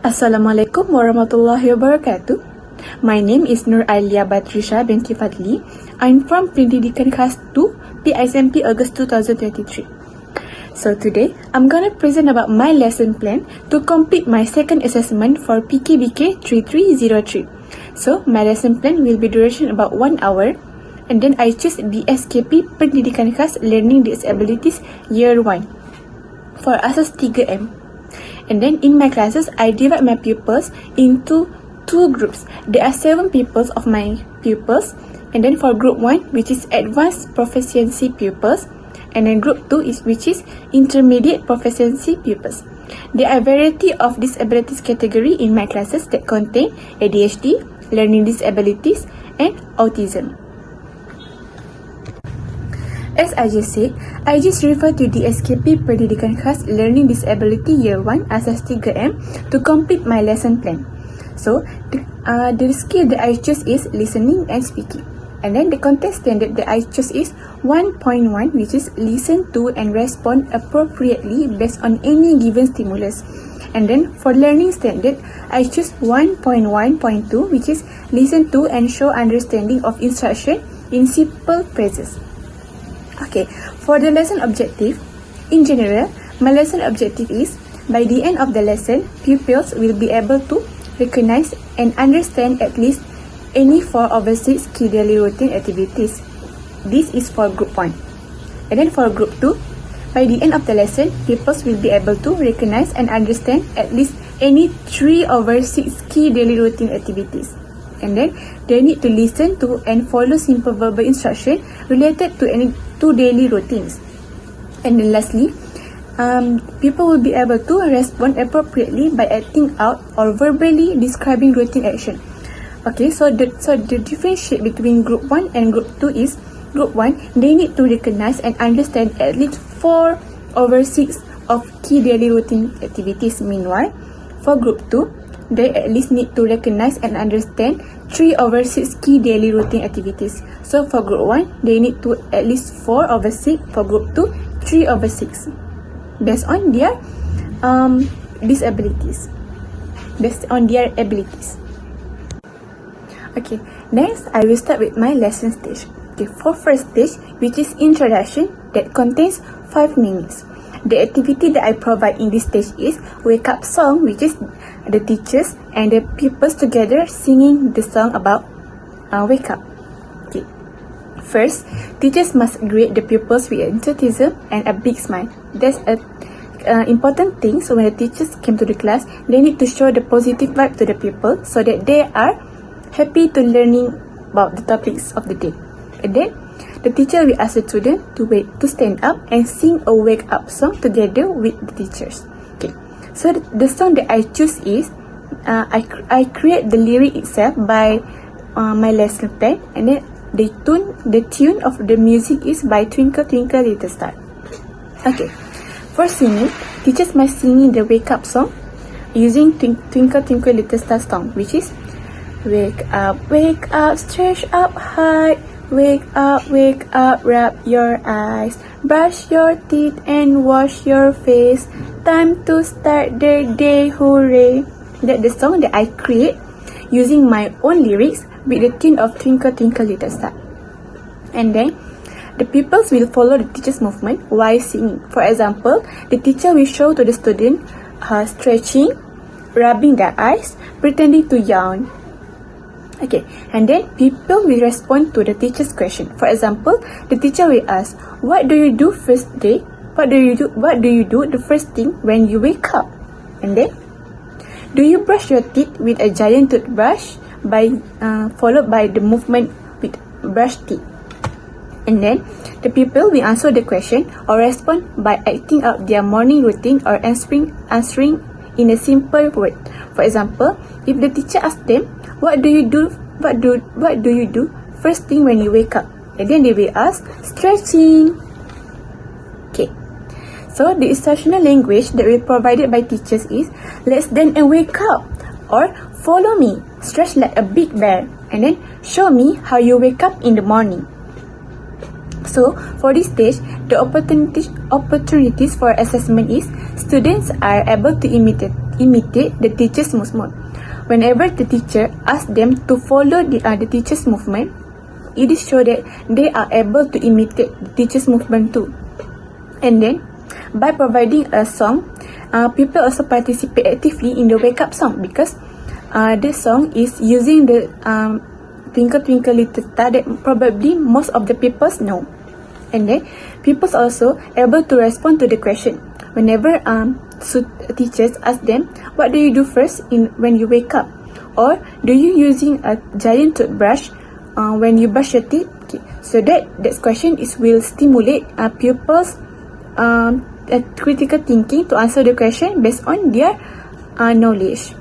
Assalamualaikum warahmatullahi wabarakatuh. My name is Nur Alia Batrisha binti Fadli. I'm from Pendidikan Khas 2, PISMP August 2023. So today, I'm gonna present about my lesson plan to complete my second assessment for PKBK 3303. So, my lesson plan will be duration about 1 hour, and then I choose BSKP Pendidikan Khas Learning Disabilities Year 1 for Asas 3M. And then in my classes, I divide my pupils into 2 groups. There are 7 pupils of my pupils. And then for group 1, which is advanced proficiency pupils. And then group 2 which is intermediate proficiency pupils. There are a variety of disabilities category in my classes that contain ADHD, learning disabilities, and autism. As I just said, I just refer to the SKP Pendidikan Khas Learning Disability Year 1 Asas 3M to complete my lesson plan. So, the skill that I choose is listening and speaking. And then the content standard that I choose is 1.1, which is listen to and respond appropriately based on any given stimulus. And then for learning standard, I choose 1.1.2, which is listen to and show understanding of instruction in simple phrases. Okay, for the lesson objective, in general, my lesson objective is, by the end of the lesson, pupils will be able to recognize and understand at least any 4 over 6 key daily routine activities. This is for group 1. And then for group 2, by the end of the lesson, pupils will be able to recognize and understand at least any 3 over 6 key daily routine activities. And then they need to listen to and follow simple verbal instruction related to any 2 daily routines. And then lastly, people will be able to respond appropriately by acting out or verbally describing routine action. Okay, so the differentiate between group 1 and group 2 is, group 1, they need to recognize and understand at least 4 over 6 of key daily routine activities. Meanwhile, for group 2, they at least need to recognize and understand 3 over 6 key daily routine activities. So for group 1, they need to at least 4 over 6. For group 2, 3 over 6. Based on their disabilities. Based on their abilities. Okay, next I will start with my lesson stage. Okay, for first stage, which is introduction, that contains 5 minutes. The activity that I provide in this stage is wake up song, which is the teachers and the pupils together singing the song about wake up. Okay. First, teachers must greet the pupils with enthusiasm and a big smile. That's a important thing. So when the teachers came to the class, they need to show the positive vibe to the pupils so that they are happy to learning about the topics of the day. And then the teacher will ask the student to stand up and sing a wake up song together with the teachers. Okay. So the song that I choose is I create the lyric itself by my lesson plan, and then the tune of the music is by Twinkle Twinkle Little Star. Okay. For singing, teachers must sing the wake up song using Twinkle Twinkle Little Star song, which is wake up, stretch up high. Wake up, rub your eyes, brush your teeth and wash your face. Time to start the day, hooray. That's the song that I create using my own lyrics with the tune of Twinkle Twinkle Little Star. And then, the pupils will follow the teacher's movement while singing. For example, the teacher will show to the student stretching, rubbing their eyes, pretending to yawn. Okay, and then people will respond to the teacher's question. For example, the teacher will ask, "What do you do first day? What do you do the first thing when you wake up?" And then, "Do you brush your teeth with a giant toothbrush?" Followed by the movement with brush teeth. And then, the people will answer the question or respond by acting out their morning routine or answering in a simple word. For example, if the teacher asks them, What do you do first thing when you wake up? And then they will ask, stretching. Okay. So the instructional language that we provided by teachers is, let's stand and wake up. Or follow me, stretch like a big bear. And then show me how you wake up in the morning. So for this stage, the opportunities for assessment is students are able to imitate the teacher's movement. Whenever the teacher asks them to follow the teacher's movement, it is shown that they are able to imitate the teacher's movement too. And then, by providing a song, people also participate actively in the wake up song because this song is using the Twinkle Twinkle Little Star that probably most of the people know. And then people also able to respond to the question whenever teachers ask them, what do you do first when you wake up, or do you using a giant toothbrush when you brush your teeth? Okay. So that question will stimulate pupils critical thinking to answer the question based on their knowledge.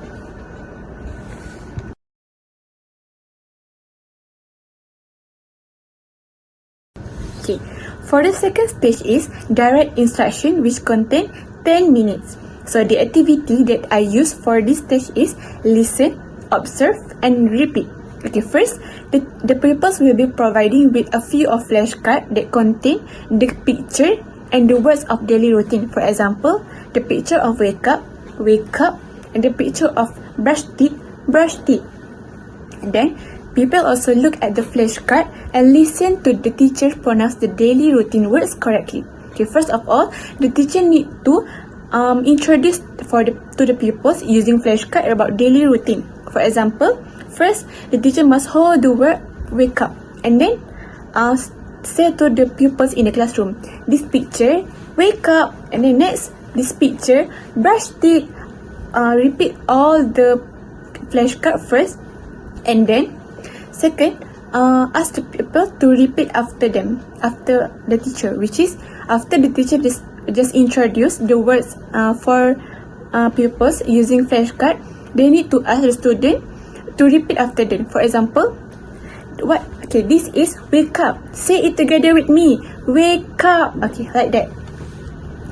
Okay. For the second stage is direct instruction, which contain 10 minutes. So the activity that I use for this stage is listen, observe, and repeat. Okay, first, the pupils will be providing with a few of flashcards that contain the picture and the words of daily routine. For example, the picture of wake up, and the picture of brush teeth. And then, people also look at the flashcard and listen to the teacher pronounce the daily routine words correctly. Okay, first of all, the teacher need to introduce to the pupils using flashcard about daily routine. For example, first, the teacher must hold the word wake up and then say to the pupils in the classroom, this picture, wake up, and then next, this picture, brush teeth. Repeat all the flashcard first, and then second, ask the people to repeat after them, after the teacher, which is after the teacher just introduce the words for pupils using flashcard, they need to ask the student to repeat after them. For example, this is wake up. Say it together with me. Wake up. Okay, like that.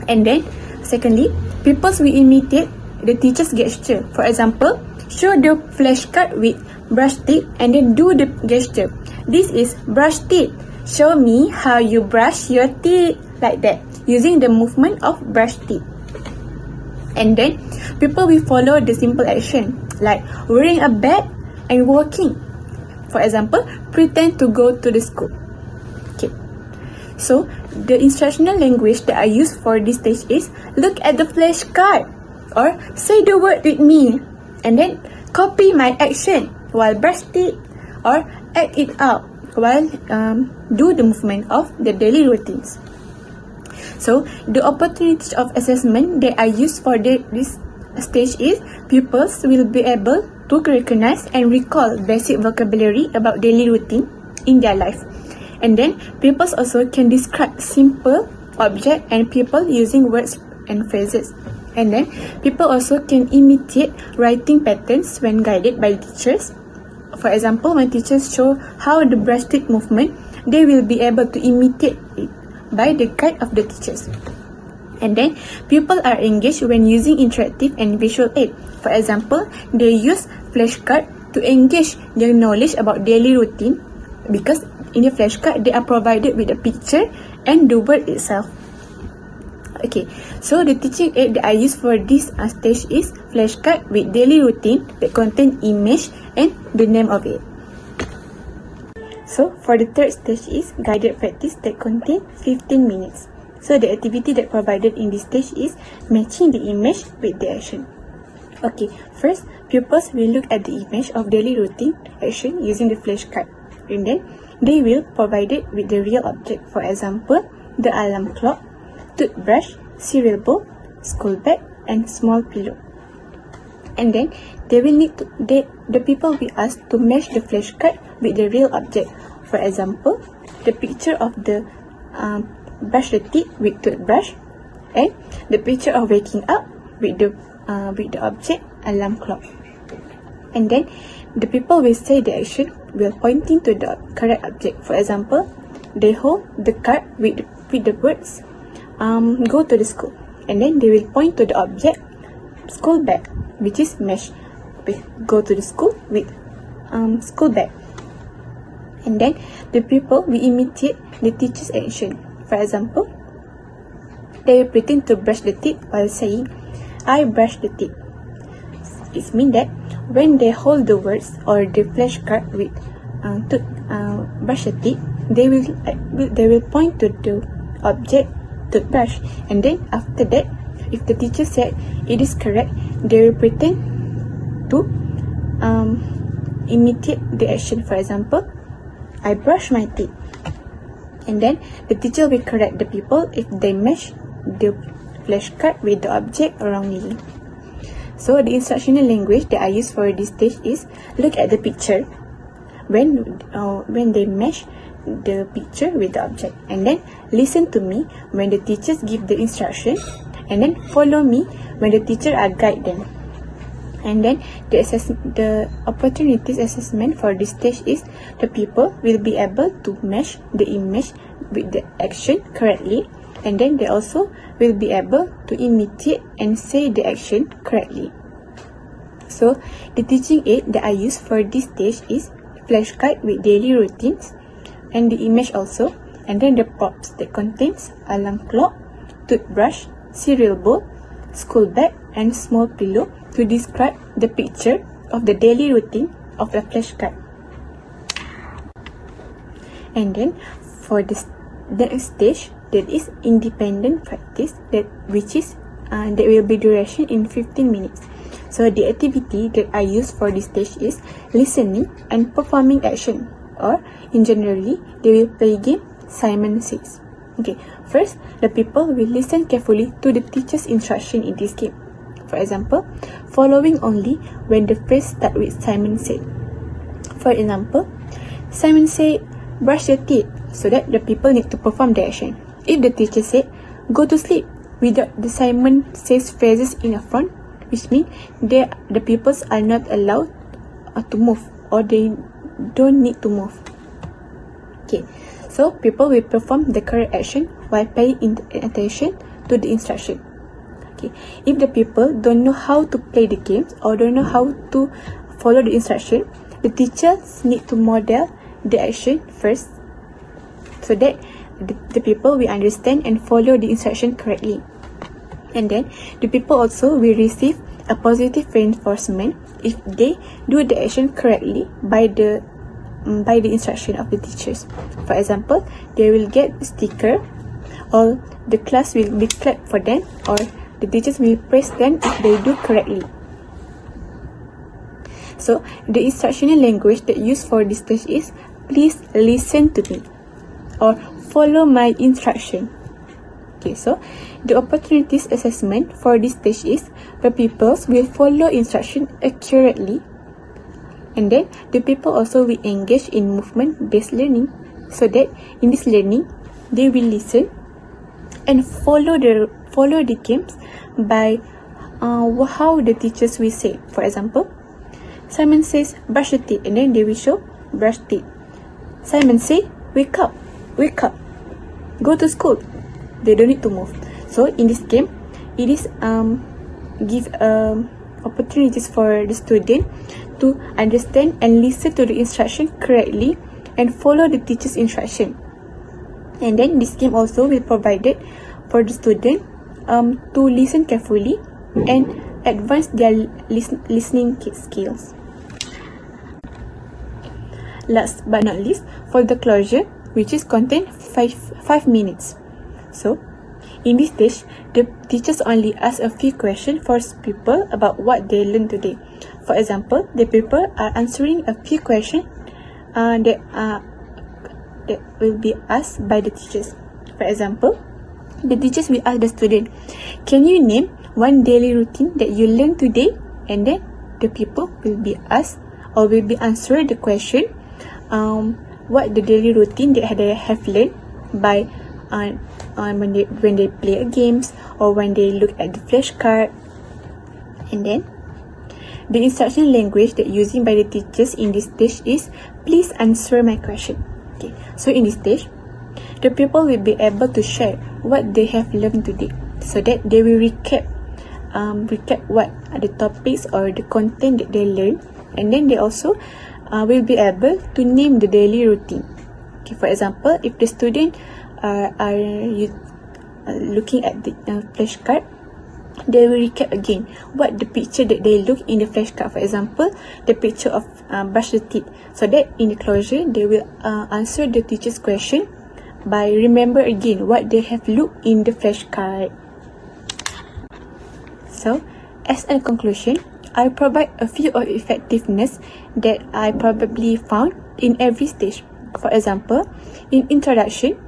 And then, secondly, pupils will imitate the teacher's gesture. For example, show the flashcard with brush teeth and then do the gesture. This is brush teeth. Show me how you brush your teeth. Like that, using the movement of brush teeth. And then, people will follow the simple action like wearing a bag and walking. For example, pretend to go to the school. Okay. So, the instructional language that I use for this stage is look at the flashcard or say the word with me and then copy my action while brush teeth or act it out while do the movement of the daily routines. So, the opportunities of assessment that I use for this stage is pupils will be able to recognize and recall basic vocabulary about daily routine in their life. And then, pupils also can describe simple object and people using words and phrases. And then, people also can imitate writing patterns when guided by teachers. For example, when teachers show how the brush teeth movement, they will be able to imitate it by the guide of the teachers. And then, pupils are engaged when using interactive and visual aid. For example, they use flashcard to engage their knowledge about daily routine because in the flashcard, they are provided with a picture and the word itself. Okay, so the teaching aid that I use for this stage is flashcard with daily routine that contain image and the name of it. So, for the third stage is guided practice that contain 15 minutes. So, the activity that provided in this stage is matching the image with the action. Okay, first, pupils will look at the image of daily routine action using the flashcard. And then, they will provide it with the real object. For example, the alarm clock, toothbrush, cereal bowl, school bag, and small pillow. And then, the people will ask to match the flashcard with the real object. For example, the picture of the brush the teeth with toothbrush, and the picture of waking up with the object alarm clock. And then, the people will say the action while pointing to the correct object. For example, they hold the card with the words go to the school, and then they will point to the object school bag, which is match with go to the school with school bag. And then the pupil will imitate the teacher's action. For example, they will pretend to brush the teeth while saying, I brush the teeth. It means that when they hold the words or the flashcard with to brush the teeth, they will point to the object toothbrush, and then after that, if the teacher said it is correct, they will pretend to imitate the action. For example, I brush my teeth, and then the teacher will correct the pupil if they match the flashcard with the object wrongly. So the instructional language that I use for this stage is look at the picture when they match the picture with the object, and then listen to me when the teachers give the instruction, and then follow me when the teacher guide them. And then the opportunities assessment for this stage is the pupil will be able to match the image with the action correctly, and then they also will be able to imitate and say the action correctly. So the teaching aid that I use for this stage is flashcard with daily routines and the image also, and then the props that contains alarm clock, toothbrush, cereal bowl, school bag, and small pillow to describe the picture of the daily routine of the flashcard. And then for this next stage, that is independent practice, that will be duration in 15 minutes. So the activity that I use for this stage is listening and performing action, or in generally they will play game Simon Says. Okay, first the people will listen carefully to the teacher's instruction in this game. For example, following only when the phrase start with Simon said. For example, Simon said brush your teeth, so that the people need to perform the action. If the teacher said go to sleep without the Simon Says phrases in the front, which means the pupils are not allowed to move, or they don't need to move. Okay, so people will perform the correct action while paying attention to the instruction. Okay, if the people don't know how to play the games or don't know how to follow the instruction, the teachers need to model the action first, so that the people will understand and follow the instruction correctly. And then the people also will receive a positive reinforcement if they do the action correctly by the instruction of the teachers. For example, they will get a sticker, or the class will be clapped for them, or the teachers will praise them if they do correctly. So the instructional language that used for this stage is please listen to me, or follow my instruction. Okay, so the opportunities assessment for this stage is the pupils will follow instruction accurately, and then the people also will engage in movement-based learning, so that in this learning they will listen and follow the games by how the teachers will say. For example, Simon says brush your teeth, and then they will show brush teeth. Simon say wake up, go to school. They don't need to move. So in this game, it is give opportunities for the student to understand and listen to the instruction correctly and follow the teacher's instruction. And then this game also will provide it for the student to listen carefully and advance their listening skills. Last but not least, for the closure, which is contain 5 minutes. So, in this stage, the teachers only ask a few questions for people about what they learned today. For example, the people are answering a few questions that will be asked by the teachers. For example, the teachers will ask the student, can you name one daily routine that you learned today? And then the people will be asked, or will be answered the question, what the daily routine that they have learned by when they play games, or when they look at the flashcard. And then the instruction language that using by the teachers in this stage is please answer my question. Okay, so in this stage, the people will be able to share what they have learned today, so that they will recap what are the topics or the content that they learned, and then they also will be able to name the daily routine. Okay, for example, if the student are looking at the flashcard, they will recap again what the picture that they look in the flashcard. For example, the picture of brush the teeth, so that in the closure they will answer the teacher's question by remember again what they have looked in the flashcard. So, as a conclusion, I provide a few of effectiveness that I probably found in every stage. For example, in introduction,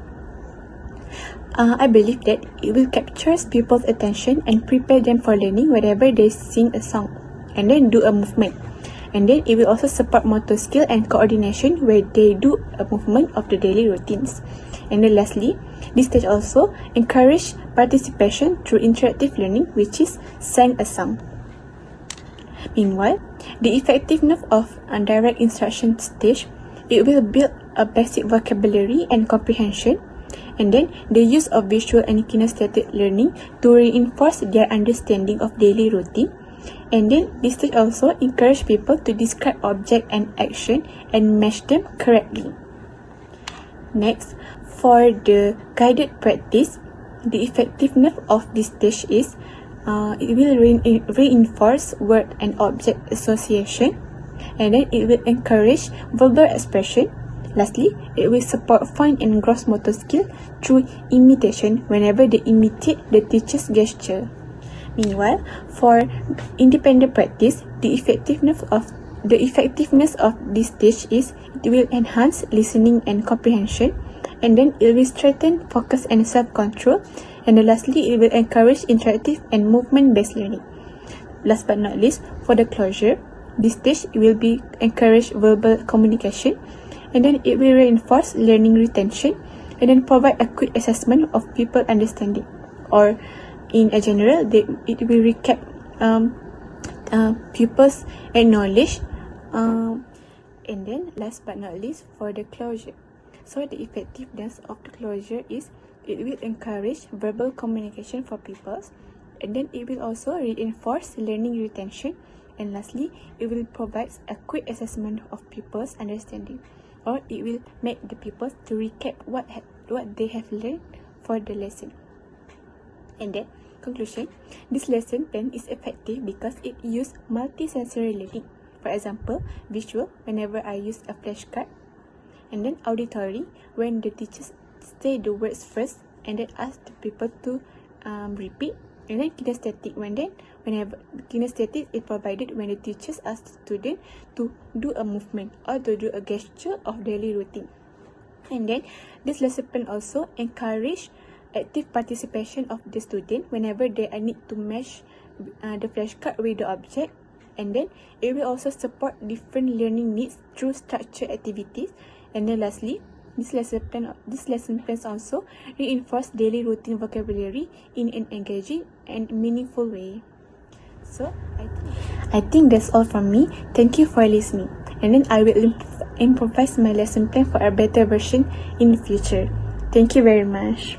I believe that it will capture people's attention and prepare them for learning whenever they sing a song and then do a movement. And then it will also support motor skill and coordination where they do a movement of the daily routines. And then lastly, this stage also encourage participation through interactive learning, which is sang a song. Meanwhile, the effectiveness of a direct instruction stage, it will build a basic vocabulary and comprehension, and then the use of visual and kinesthetic learning to reinforce their understanding of daily routine. And then this stage also encourage people to describe object and action and match them correctly. Next, for the guided practice, the effectiveness of this stage is it will reinforce word and object association, and then it will encourage verbal expression. Lastly, it will support fine and gross motor skill through imitation whenever they imitate the teacher's gesture. Meanwhile, for independent practice, the effectiveness of this stage is it will enhance listening and comprehension, and then it will strengthen focus and self-control, and then lastly, it will encourage interactive and movement-based learning. Last but not least, for the closure, this stage will be encourage verbal communication, and then it will reinforce learning retention, and then provide a quick assessment of people understanding, or in a general, it will recap pupils and knowledge, and then last but not least, for the closure. So the effectiveness of the closure is it will encourage verbal communication for pupils, and then it will also reinforce learning retention, and lastly, it will provide a quick assessment of pupils' understanding, or it will make the pupils to recap what they have learned for the lesson. And then, conclusion, this lesson plan is effective because it uses multi-sensory learning. For example, visual, whenever I use a flashcard, and then auditory, when the teachers say the words first and then ask the people to repeat, and then kinesthetic, whenever kinesthetic is provided when the teachers ask the student to do a movement or to do a gesture of daily routine. And then this lesson plan also encourage active participation of the student whenever they need to match the flashcard with the object, and then it will also support different learning needs through structured activities. And then lastly, this lesson plans also reinforce daily routine vocabulary in an engaging and meaningful way. So I think that's all from me. Thank you for listening, and then I will improvise my lesson plan for a better version in the future. Thank you very much.